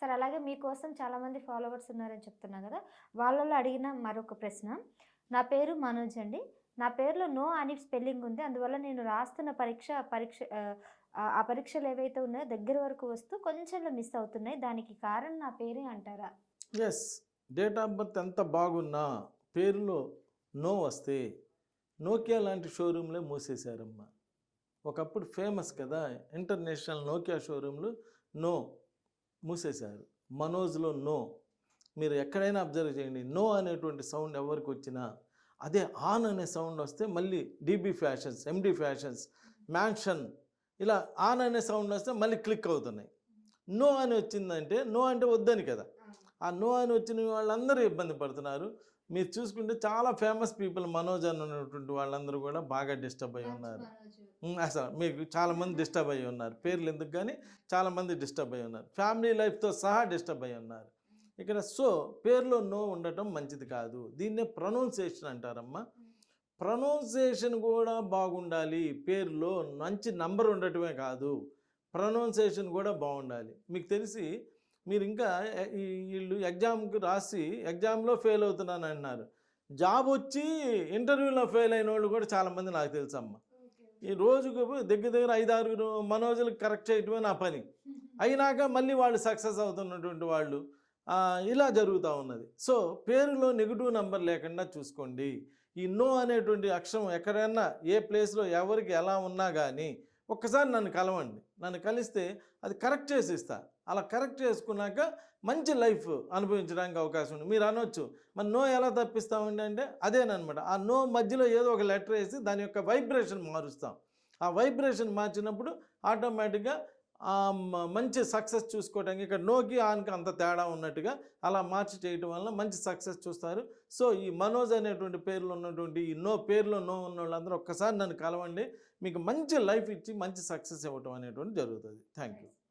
Sir అలాగే మీకోసం చాలామంది ఫాలోవర్స్ ఉన్నారని చెప్తున్నా గదా! వాళ్ళలో అడిగిన మరొక ప్రశ్న. నా పేరు మనోజ్ అండి. నా పేరులో నో అని స్పెల్లింగ్ ఉంది. అందువల్ల నేను రాస్తున్న ఆ పరీక్షలేవైతే ఉన్నాయో దగ్గర వరకు వస్తూ కొంచెంలో మిస్ అవుతున్నాయి. దానికి కారణం నా పేరే అంటారా? యెస్. డేట్ ఆఫ్ బర్త్ ఎంత బాగున్నా పేరులో నో వస్తే నోకియా లాంటి షోరూమ్‌లే మూసేశారమ్మా. ఒకప్పుడు ఫేమస్ కదా! ఇంటర్నేషనల్ నోకియా షోరూమ్‌లు నో మూసేశారు. మనోజ్‌లో నో. మీరు ఎక్కడైనా అబ్జర్వ్ చేయండి. నో అనేటువంటి సౌండ్ ఎవరికొచ్చినా అదే ఆన్ అనే సౌండ్ వస్తే మళ్ళీ DB fashions, MD fashions, mansion ఇలా ఆన్ అనే సౌండ్ వస్తే మళ్ళీ క్లిక్ అవుతున్నాయి. నో అని వచ్చిందంటే నో అంటే వద్దని కదా! ఆ నో అని వచ్చిన వాళ్ళందరూ ఇబ్బంది పడుతున్నారు. మీరు చూసుకుంటే చాలా ఫేమస్ పీపుల్ మనోజ్ అని ఉన్నటువంటి వాళ్ళందరూ కూడా బాగా డిస్టర్బ్ అయ్యి ఉన్నారు. అసలు మీకు చాలామంది డిస్టర్బ్ అయ్యి ఉన్నారు. పేర్లు ఎందుకు కానీ చాలామంది డిస్టర్బ్ అయ్యి ఉన్నారు. ఫ్యామిలీ లైఫ్‌తో సహా డిస్టర్బ్ అయ్యి ఉన్నారు. ఇక్కడ పేరులో నో ఉండటం మంచిది కాదు. దీన్నే ప్రొనౌన్సియేషన్ అంటారమ్మా. ప్రొనౌన్సియేషన్ కూడా బాగుండాలి. పేరులో మంచి నంబర్ ఉండటమే కాదు. ప్రొనౌన్సియేషన్ కూడా బాగుండాలి. మీకు తెలిసి మీరు ఇంకా వీళ్ళు ఎగ్జామ్‌కి రాసి ఎగ్జామ్‌లో ఫెయిల్ అవుతున్నానంటున్నారు. జాబ్ వచ్చి ఇంటర్వ్యూలో ఫెయిల్ అయినోళ్ళు కూడా చాలామంది నాకు తెలుసమ్మా. ఈ రోజుకు దగ్గర దగ్గర 5, 6 మనోజులకు కరెక్ట్ చేయటమే నా పని. అయినాక మళ్ళీ వాళ్ళు సక్సెస్ అవుతున్నటువంటి వాళ్ళు ఇలా జరుగుతూ ఉన్నది. పేరులో నెగెటివ్ నంబర్ లేకుండా చూసుకోండి. ఈ నో అనేటువంటి అక్షరం ఎక్కడైనా ఏ ప్లేస్‌లో ఎవరికి ఎలా ఉన్నా కానీ ఒక్కసారి నన్ను కలవండి. నన్ను కలిస్తే అది కరెక్ట్ చేసి ఇస్తా. అలా కరెక్ట్ చేసుకున్నాక మంచి లైఫ్ అనుభవించడానికి అవకాశం ఉంది. మీరు అనొచ్చు మరి నో ఎలా తప్పిస్తామండి అంటే అదేనమాట. ఆ నో మధ్యలో ఏదో ఒక లెటర్ వేసి దాని యొక్క వైబ్రేషన్ మారుస్తాం. ఆ వైబ్రేషన్ మార్చినప్పుడు ఆటోమేటిక్గా మంచి సక్సెస్ చూసుకోవడానికి ఇక్కడ నోకి ఆన్కి అంత తేడా ఉన్నట్టుగా అలా మార్చి చేయటం వల్ల మంచి సక్సెస్ చూస్తారు. ఈ మనోజ్ అనేటువంటి పేర్లు ఉన్నటువంటి ఈ పేరులో నో ఉన్న వాళ్ళందరూ ఒక్కసారి నన్ను కలవండి. మీకు మంచి లైఫ్ ఇచ్చి మంచి సక్సెస్ ఇవ్వటం అనేటువంటి జరుగుతుంది. Thank you.